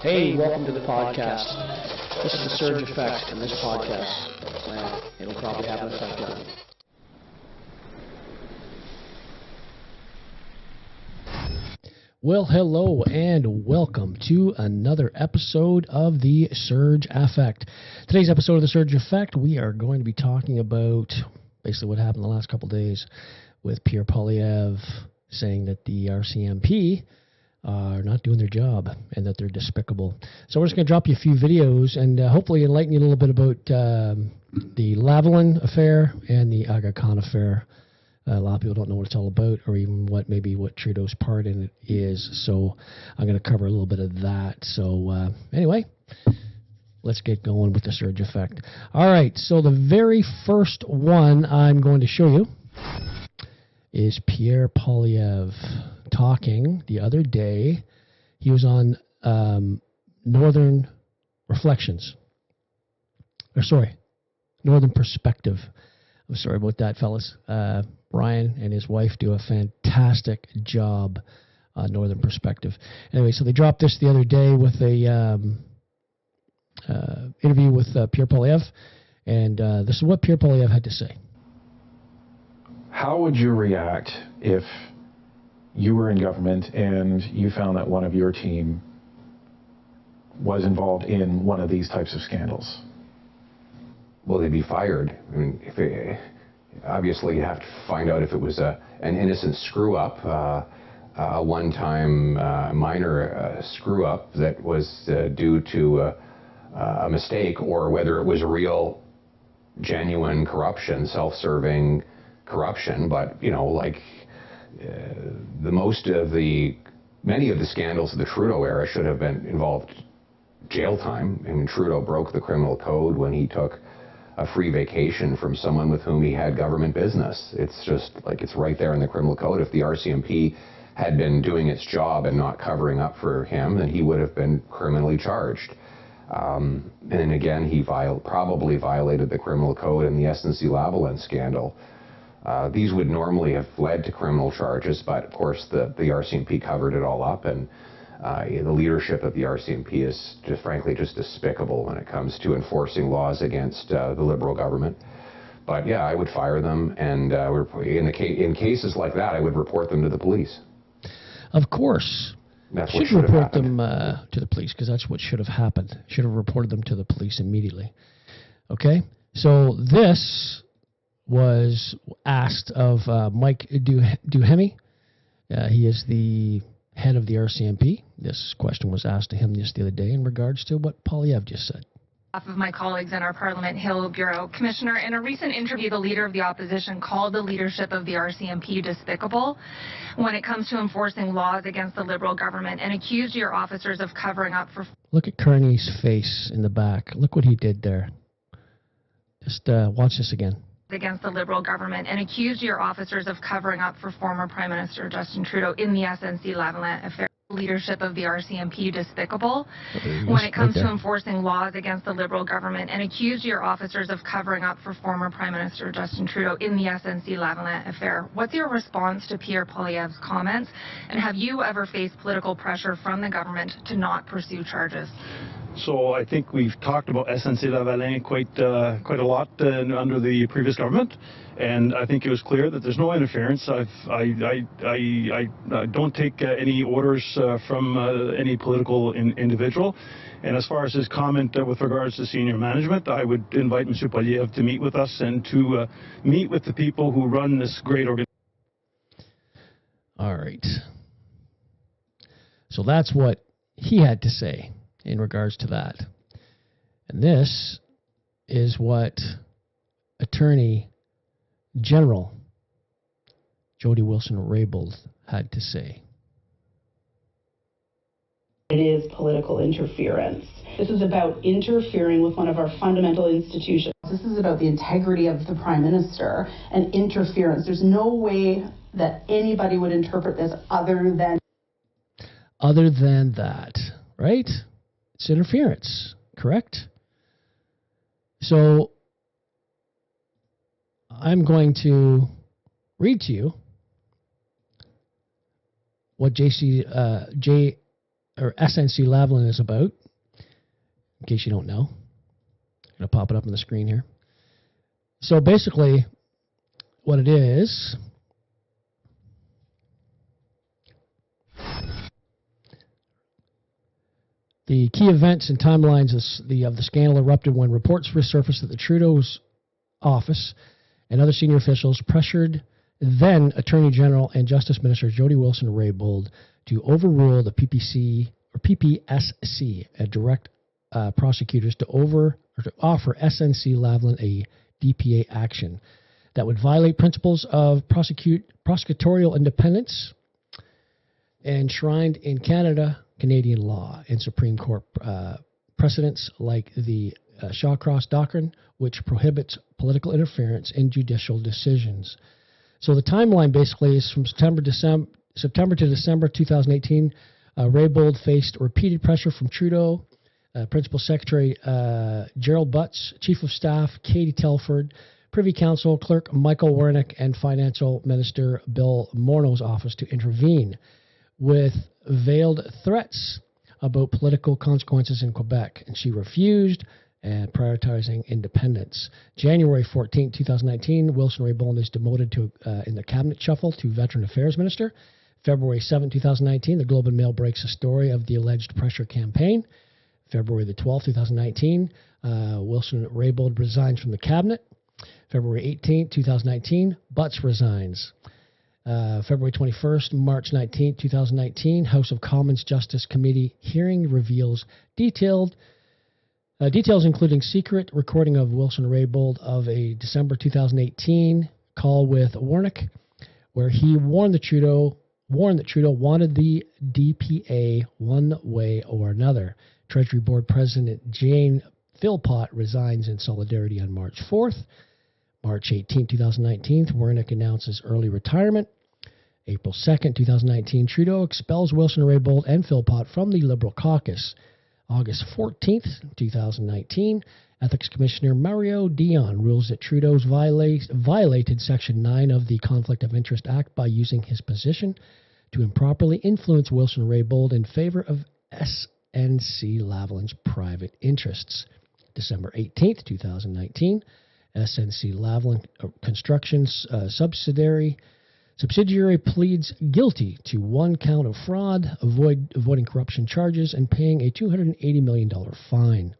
Hey, welcome to the podcast. This is the Surge Effect, and this podcast, well, it'll probably have an effect on you. Well, hello and welcome to another episode of the Surge Effect. Today's episode of the Surge Effect, we are going to be talking about basically what happened the last couple of days with Pierre Poilievre saying that the RCMP are not doing their job and that they're despicable. So we're just going to drop you a few videos and hopefully enlighten you a little bit about the Lavelin affair and the Aga Khan affair. A lot of people don't know what it's all about or even what Trudeau's part in it is. So I'm going to cover a little bit of that. So anyway, let's get going with the Surge Effect. All right, so the very first one I'm going to show you is Pierre Poilievre talking the other day. He was on Northern Perspective. I'm sorry about that, fellas. Brian and his wife do a fantastic job on Northern Perspective. Anyway, so they dropped this the other day with a interview with Pierre Poilievre, and this is what Pierre Poilievre had to say. How would you react if you were in government and you found that one of your team was involved in one of these types of scandals? Well, they'd be fired. I mean, obviously you have to find out if it was an innocent screw-up, a one-time minor screw-up that was due to a mistake, or whether it was a real, genuine corruption, self-serving corruption. But, you know, like many of the scandals of the Trudeau era should have been involved jail time. I mean, Trudeau broke the criminal code when he took a free vacation from someone with whom he had government business. It's just like, it's right there in the criminal code. If the RCMP had been doing its job and not covering up for him, then he would have been criminally charged. And again, he probably violated the criminal code in the SNC Lavelin scandal. These would normally have led to criminal charges, but of course the RCMP covered it all up, and the leadership of the RCMP is frankly just despicable when it comes to enforcing laws against the Liberal government. But yeah, I would fire them, and in cases like that, I would report them to the police. Of course. That's what should report them to the police, because that's what should have happened. Should have reported them to the police immediately. Okay? So this was asked of Mike Duhemy. He is the head of the RCMP. This question was asked to him just the other day in regards to what Poilievre just said. Of my colleagues in our Parliament Hill Bureau. Commissioner, in a recent interview, the Leader of the Opposition called the leadership of the RCMP despicable when it comes to enforcing laws against the Liberal government, and accused your officers of covering up for... Look at Kearney's face in the back. Look what he did there. Just watch this again. Against the Liberal government, and accused your officers of covering up for former Prime Minister Justin Trudeau in the SNC-Lavalin affair. Leadership of the RCMP despicable when it comes to enforcing laws against the Liberal government, and accused your officers of covering up for former Prime Minister Justin Trudeau in the SNC-Lavalin affair. What's your response to Pierre Poilievre's comments, and have you ever faced political pressure from the government to not pursue charges? So I think we've talked about SNC-Lavalin quite a lot under the previous government, and I think it was clear that there's no interference. I don't take any orders from any political individual. And as far as his comment with regards to senior management, I would invite Mr. Poilievre to meet with us and to meet with the people who run this great organization. All right. So that's what he had to say in regards to that. And this is what Attorney General Jody Wilson-Raybould had to say. It is political interference. This is about interfering with one of our fundamental institutions. This is about the integrity of the Prime Minister and interference. There's no way that anybody would interpret this other than that, right? It's interference, correct? So I'm going to read to you what or SNC-Lavalin is about, in case you don't know. I'm going to pop it up on the screen here. So basically, what it is, the key events and timelines of the scandal erupted when reports resurfaced that the Trudeau's office and other senior officials pressured then Attorney General and Justice Minister Jody Wilson-Raybould to overrule the PPSC, direct prosecutors to offer SNC-Lavalin a DPA action that would violate principles of prosecutorial independence enshrined in Canadian law and Supreme Court precedents like the Shawcross Doctrine, which prohibits political interference in judicial decisions. So the timeline basically is from September to December 2018. Raybould faced repeated pressure from Trudeau, Principal Secretary Gerald Butts, Chief of Staff Katie Telford, Privy Council Clerk Michael Wernick, and Financial Minister Bill Morneau's office to intervene with veiled threats about political consequences in Quebec, and she refused, and prioritizing independence. January 14, 2019, Wilson-Raybould is demoted in the cabinet shuffle to Veteran Affairs Minister. February 7, 2019, the Globe and Mail breaks a story of the alleged pressure campaign. February the 12th, 2019, Wilson-Raybould resigns from the cabinet. February 18, 2019, Butts resigns. February 21st, March 19, 2019, House of Commons Justice Committee hearing reveals details including secret recording of Wilson-Raybould of a December 2018 call with Wernick, where he warned that Trudeau wanted the DPA one way or another. Treasury Board President Jane Philpott resigns in solidarity on March 4th. March 18, 2019, Wernick announces early retirement. April 2nd, 2019, Trudeau expels Wilson-Raybould and Philpott from the Liberal caucus. August 14th, 2019, Ethics Commissioner Mario Dion rules that Trudeau's violated Section 9 of the Conflict of Interest Act by using his position to improperly influence Wilson-Raybould in favor of SNC-Lavalin's private interests. December 18th, 2019, SNC-Lavalin Construction's subsidiary pleads guilty to one count of fraud, avoiding corruption charges, and paying a $280 million fine.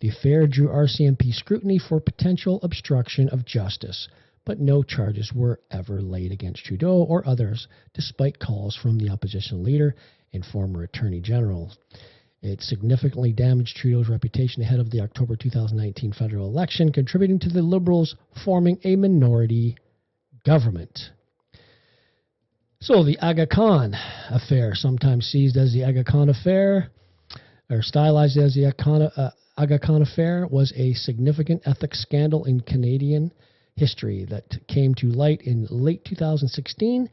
The affair drew RCMP scrutiny for potential obstruction of justice, but no charges were ever laid against Trudeau or others, despite calls from the opposition leader and former Attorney General. It significantly damaged Trudeau's reputation ahead of the October 2019 federal election, contributing to the Liberals forming a minority government. So the Aga Khan affair, sometimes seized as the Aga Khan affair, or stylized as the Aga Khan affair, was a significant ethics scandal in Canadian history that came to light in late 2016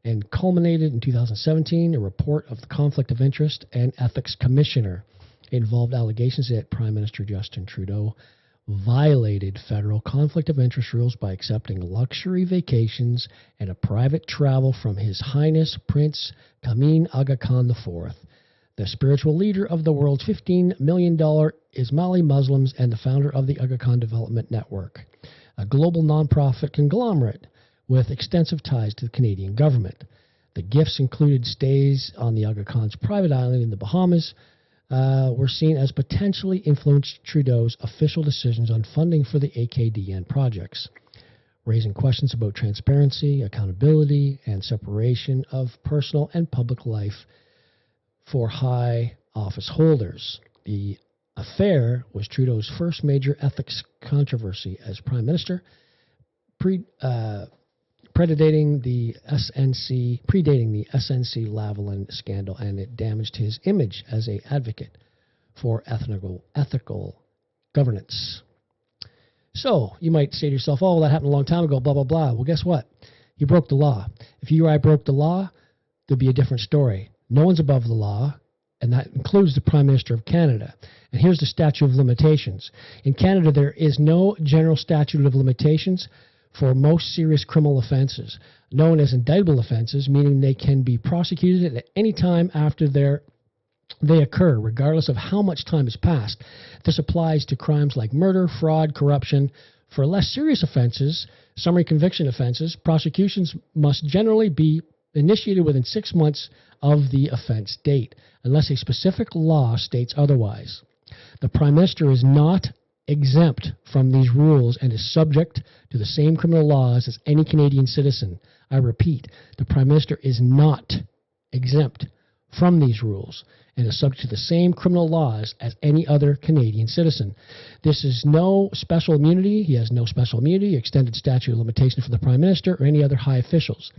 and culminated in 2017. A report of the Conflict of Interest and Ethics Commissioner involved allegations that Prime Minister Justin Trudeau violated federal conflict of interest rules by accepting luxury vacations and a private travel from His Highness Prince Kamin Aga Khan IV, the spiritual leader of the world's $15 million Ismaili Muslims and the founder of the Aga Khan Development Network, a global nonprofit conglomerate with extensive ties to the Canadian government. The gifts included stays on the Aga Khan's private island in the Bahamas, were seen as potentially influenced Trudeau's official decisions on funding for the AKDN projects, raising questions about transparency, accountability, and separation of personal and public life for high office holders. The affair was Trudeau's first major ethics controversy as Prime Minister, predating the SNC-Lavalin scandal, and it damaged his image as an advocate for ethical governance. So you might say to yourself, oh, well, that happened a long time ago, blah, blah, blah. Well, guess what? You broke the law. If you or I broke the law, there'd be a different story. No one's above the law, and that includes the Prime Minister of Canada. And here's the statute of limitations. In Canada, there is no general statute of limitations for most serious criminal offenses, known as indictable offenses, meaning they can be prosecuted at any time after their they occur regardless of how much time has passed. This applies to crimes like murder, fraud, corruption. For less serious offenses, summary conviction offenses, prosecutions must generally be initiated within 6 months of the offense date, unless a specific law states otherwise. The Prime Minister is not exempt from these rules and is subject to the same criminal laws as any Canadian citizen. I repeat, the Prime Minister is not exempt from these rules and is subject to the same criminal laws as any other Canadian citizen. This is no special immunity. He has no special immunity, extended statute of limitation for the Prime Minister or any other high officials.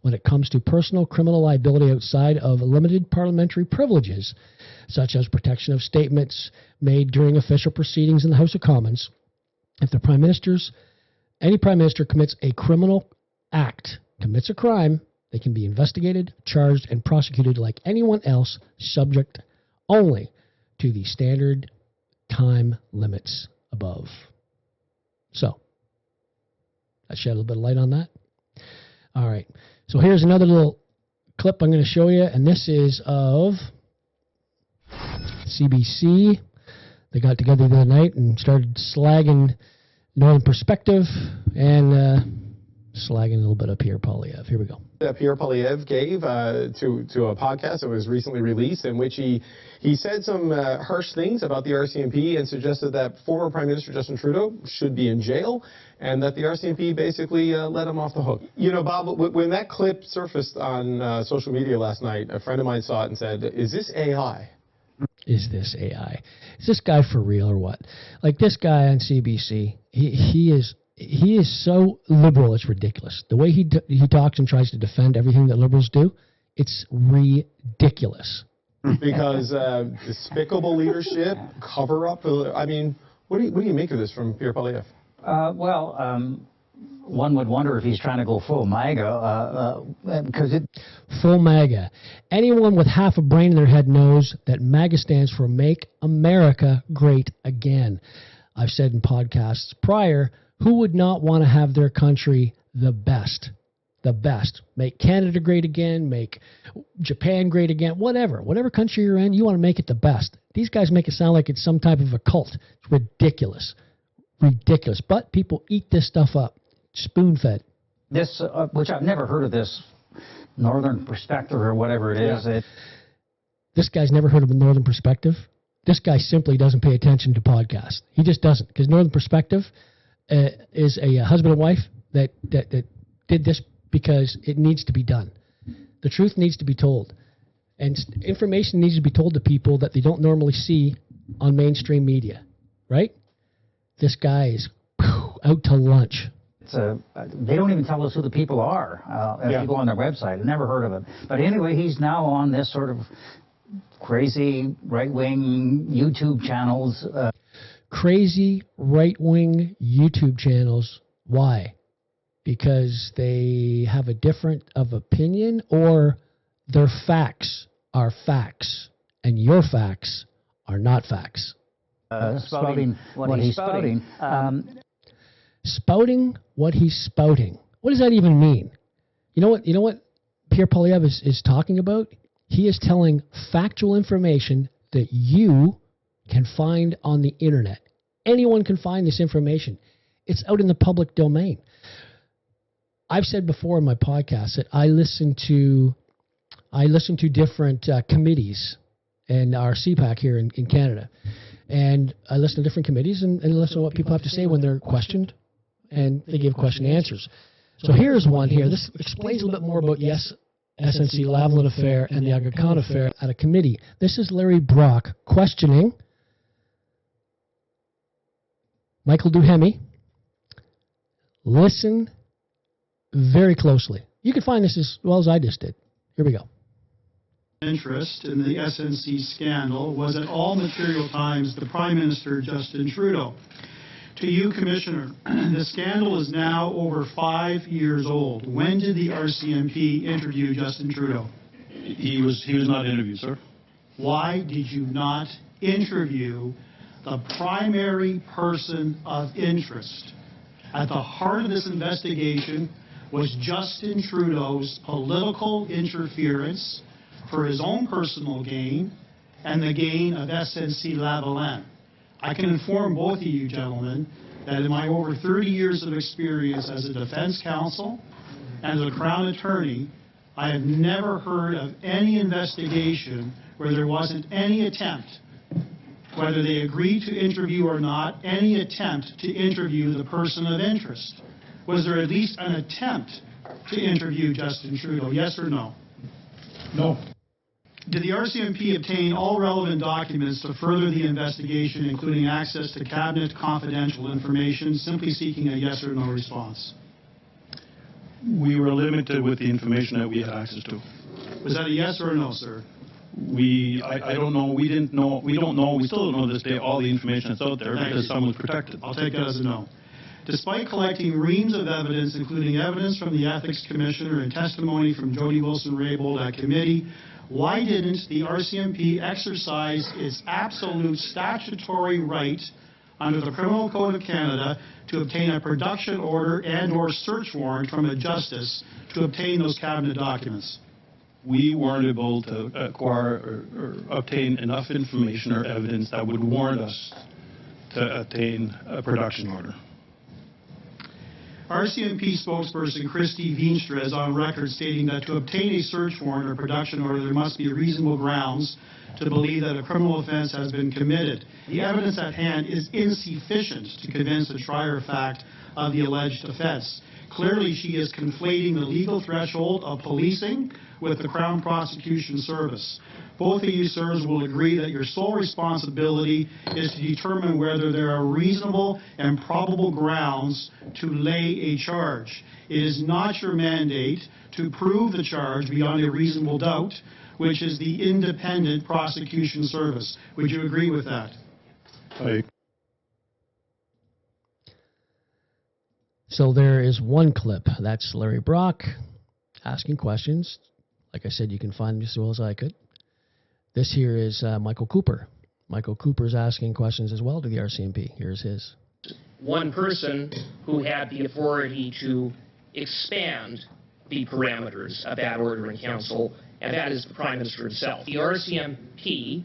When it comes to personal criminal liability outside of limited parliamentary privileges, such as protection of statements made during official proceedings in the House of Commons, if any Prime Minister commits a criminal act, commits a crime, they can be investigated, charged, and prosecuted like anyone else, subject only to the standard time limits above. So, that shed a little bit of light on that. All right. So here's another little clip I'm going to show you, and this is of CBC. They got together the other night and started slagging Northern Perspective and slagging a little bit of Pierre Poilievre. Here we go. Pierre Poilievre gave to a podcast that was recently released, in which he said some harsh things about the RCMP and suggested that former Prime Minister Justin Trudeau should be in jail and that the RCMP basically let him off the hook. You know, Bob, when that clip surfaced on social media last night, a friend of mine saw it and said, "Is this AI?" Is this AI? Is this guy for real or what? Like this guy on CBC, he is so liberal, it's ridiculous. The way he talks and tries to defend everything that liberals do, it's ridiculous. Because despicable leadership, cover up. I mean, what do you make of this from Pierre Poilievre? One would wonder if he's trying to go full MAGA, because full MAGA. Anyone with half a brain in their head knows that MAGA stands for Make America Great Again. I've said in podcasts prior, who would not want to have their country the best? The best. Make Canada great again, make Japan great again, whatever. Whatever country you're in, you want to make it the best. These guys make it sound like it's some type of a cult. It's ridiculous. Ridiculous. But people eat this stuff up. Spoon-fed. This, which I've never heard of this Northern Perspective or whatever it is. This guy's never heard of a Northern Perspective. This guy simply doesn't pay attention to podcasts. He just doesn't. Because Northern Perspective is a husband and wife that did this because it needs to be done. The truth needs to be told. And information needs to be told to people that they don't normally see on mainstream media. Right? This guy is out to lunch. They don't even tell us who the people are if you go on their website. I've never heard of it. But anyway, he's now on this sort of crazy right-wing YouTube channels. Crazy right-wing YouTube channels. Why? Because they have a different of opinion, or their facts are facts and your facts are not facts. Spouting what he's spouting. Spouting what he's spouting. What does that even mean? You know what Pierre Poilievre is talking about? He is telling factual information that you can find on the internet. Anyone can find this information. It's out in the public domain. I've said before in my podcast that I listen to different committees in our CPAC here in Canada. And I listen to different committees and listen to what people have to say when they're questioned. And they give question and answers. So here's one here. This explains a little bit more about SNC Lavelin affair and the Aga Khan affair at a committee. This is Larry Brock questioning Michael Duhemi. Listen very closely. You can find this as well as I just did. Here we go. Interest in the SNC scandal was at all material times the Prime Minister Justin Trudeau. To you, Commissioner, the scandal is now over 5 years old. When did the RCMP interview Justin Trudeau? He was not interviewed, sir. Why did you not interview the primary person of interest? At the heart of this investigation was Justin Trudeau's political interference for his own personal gain and the gain of SNC Lavelin. I can inform both of you gentlemen that in my over 30 years of experience as a defense counsel and as a Crown attorney, I have never heard of any investigation where there wasn't any attempt, whether they agreed to interview or not, any attempt to interview the person of interest. Was there at least an attempt to interview Justin Trudeau, yes or no? No. Did the RCMP obtain all relevant documents to further the investigation, including access to cabinet confidential information, simply seeking a yes or no response? We were limited with the information that we had access to. Was that a yes or a no, sir? I don't know. We didn't know. We don't know. We still don't know to this day all the information that's out there because some was protected. I'll take that as a no. Despite collecting reams of evidence, including evidence from the Ethics Commissioner and testimony from Jody Wilson-Raybould at committee, why didn't the RCMP exercise its absolute statutory right under the Criminal Code of Canada to obtain a production order and/or search warrant from a justice to obtain those cabinet documents? We weren't able to acquire or obtain enough information or evidence that would warrant us to obtain a production order. RCMP spokesperson Christy Veenstra is on record stating that to obtain a search warrant or production order, there must be reasonable grounds to believe that a criminal offense has been committed. The evidence at hand is insufficient to convince the trier of fact of the alleged offense. Clearly, she is conflating the legal threshold of policing with the Crown Prosecution Service. Both of you, sirs, will agree that your sole responsibility is to determine whether there are reasonable and probable grounds to lay a charge. It is not your mandate to prove the charge beyond a reasonable doubt, which is the independent prosecution service. Would you agree with that? So there is one clip. That's Larry Brock asking questions. Like I said, you can find them just as well as I could. This here is Michael Cooper. Michael Cooper's asking questions as well to the RCMP. Here's his. One person who had the authority to expand the parameters of that order in council, and that is the Prime Minister himself. The RCMP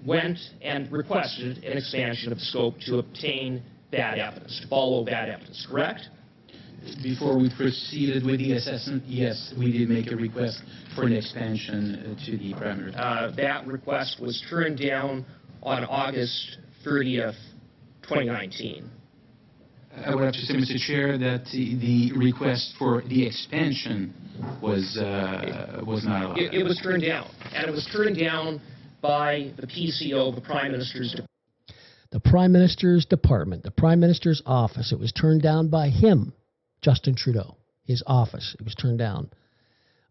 went and requested an expansion of the scope to obtain that evidence, to follow that evidence, correct? Before we proceeded with the assessment, yes, we did make a request for an expansion to the parameters. That request was turned down on August 30th, 2019. I would have to say, Mr. Chair, that the request for the expansion was not allowed. It was turned down, and it was turned down by the PCO, the Prime Minister's Department. The Prime Minister's Department, the Prime Minister's office. It was turned down by him, Justin Trudeau, his office. It was turned down.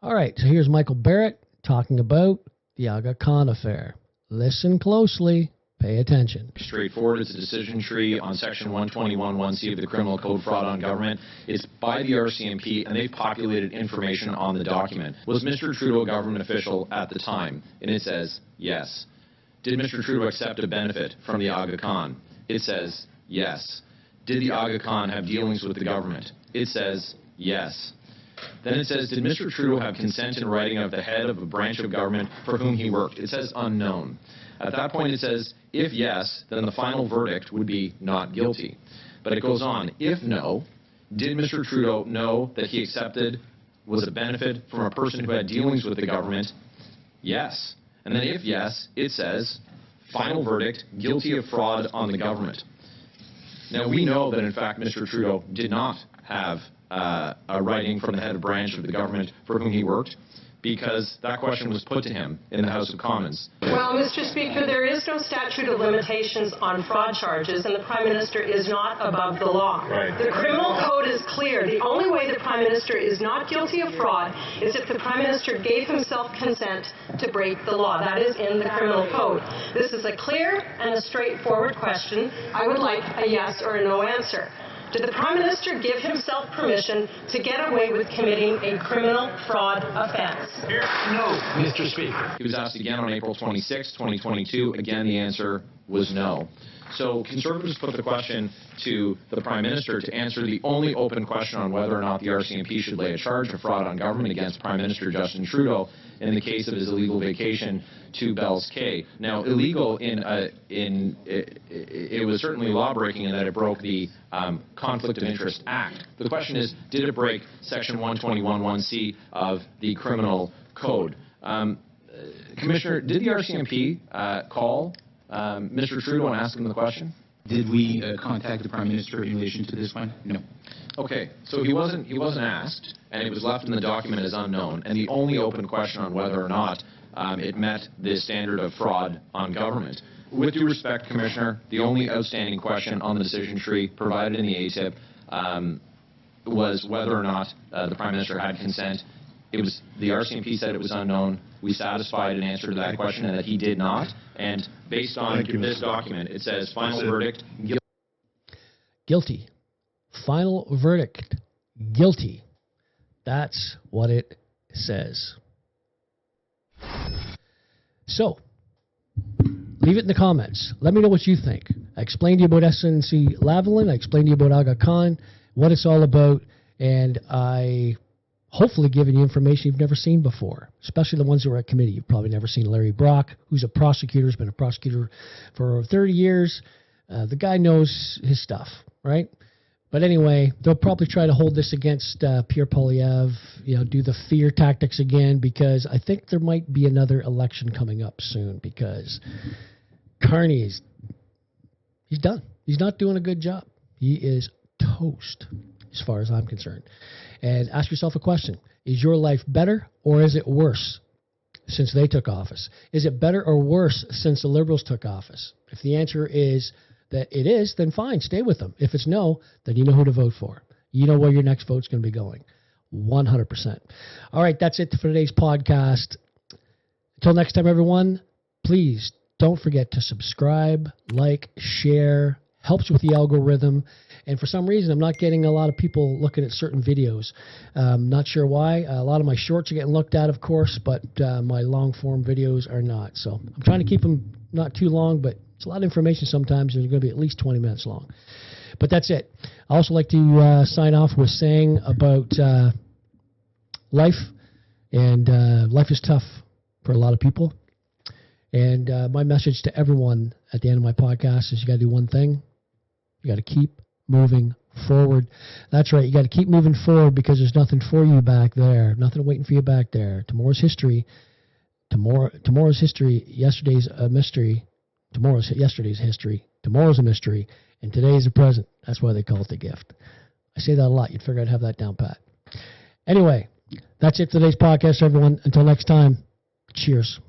All right, so here's Michael Barrett talking about the Aga Khan affair. Listen closely. Pay attention. Straightforward. It's a decision tree on Section 121(1)(c) of the Criminal Code, fraud on government. It's by the RCMP, and they've populated information on the document. Was Mr. Trudeau a government official at the time? And it says yes. Did Mr. Trudeau accept a benefit from the Aga Khan? It says yes. Did the Aga Khan have dealings with the government? It says yes. Then it says, did Mr. Trudeau have consent in writing of the head of a branch of government for whom he worked? It says unknown. At that point it says, if yes, then the final verdict would be not guilty. But it goes on, if no, did Mr. Trudeau know that he accepted was a benefit from a person who had dealings with the government? Yes. And then if yes, it says, final verdict, guilty of fraud on the government. Now we know that in fact Mr. Trudeau did not have a writing from the head of branch of the government for whom he worked, because that question was put to him in the House of Commons. Well, Mr. Speaker, there is no statute of limitations on fraud charges, and the Prime Minister is not above the law. Right. The Criminal Code is clear. The only way the Prime Minister is not guilty of fraud is if the Prime Minister gave himself consent to break the law. That is in the Criminal Code. This is a clear and a straightforward question. I would like a yes or a no answer. Did the Prime Minister give himself permission to get away with committing a criminal fraud offense? No, Mr. Speaker. He was asked again on April 26, 2022. Again, the answer was no. So Conservatives put the question to the Prime Minister to answer the only open question on whether or not the RCMP should lay a charge of fraud on government against Prime Minister Justin Trudeau in the case of his illegal vacation to Bell's Cay. Now, illegal it was certainly law-breaking in that it broke the Conflict of Interest Act. The question is, did it break Section 121(1)(c) of the Criminal Code? Commissioner, did the RCMP call Mr. Trudeau and ask him the question? Did we contact the Prime Minister in relation to this one? No. Okay, so he wasn't asked, and it was left in the document as unknown, and the only open question on whether or not it met the standard of fraud on government. With due respect, Commissioner, the only outstanding question on the decision tree provided in the ATIP was whether or not the Prime Minister had consent. It was the RCMP said it was unknown. We satisfied an answer to that question, and that he did not. And based on this document, it says final verdict guilty. Final verdict guilty. That's what it says. So, leave it in the comments. Let me know what you think. I explained to you about SNC Lavelin. I explained to you about Aga Khan, what it's all about, and I hopefully given you information you've never seen before, especially the ones who are at committee. You've probably never seen Larry Brock, who's a prosecutor, has been a prosecutor for 30 years. The guy knows his stuff, right? But anyway, they'll probably try to hold this against Pierre Poilievre, do the fear tactics again, because I think there might be another election coming up soon, because Carney he's done. He's not doing a good job. He is toast, as far as I'm concerned. And ask yourself a question. Is your life better or is it worse since they took office? Is it better or worse since the Liberals took office? If the answer is that it is, then fine, stay with them. If it's no, then you know who to vote for. You know where your next vote's going to be going. 100%. All right, that's it for today's podcast. Until next time, everyone, please don't forget to subscribe, like, share. Helps with the algorithm. And for some reason, I'm not getting a lot of people looking at certain videos. Not sure why. A lot of my shorts are getting looked at, of course, but my long-form videos are not. So I'm trying to keep them not too long, but it's a lot of information sometimes. They're going to be at least 20 minutes long. But that's it. I also like to sign off with saying about life. And life is tough for a lot of people. And my message to everyone at the end of my podcast is you got to do one thing. You got to keep moving forward. That's right. You got to keep moving forward because there's nothing for you back there. Nothing waiting for you back there. Tomorrow's history. Tomorrow's history. Yesterday's a mystery. Yesterday's history. Tomorrow's a mystery. And today's a present. That's why they call it the gift. I say that a lot. You'd figure I'd have that down pat. Anyway, that's it for today's podcast, everyone. Until next time, cheers.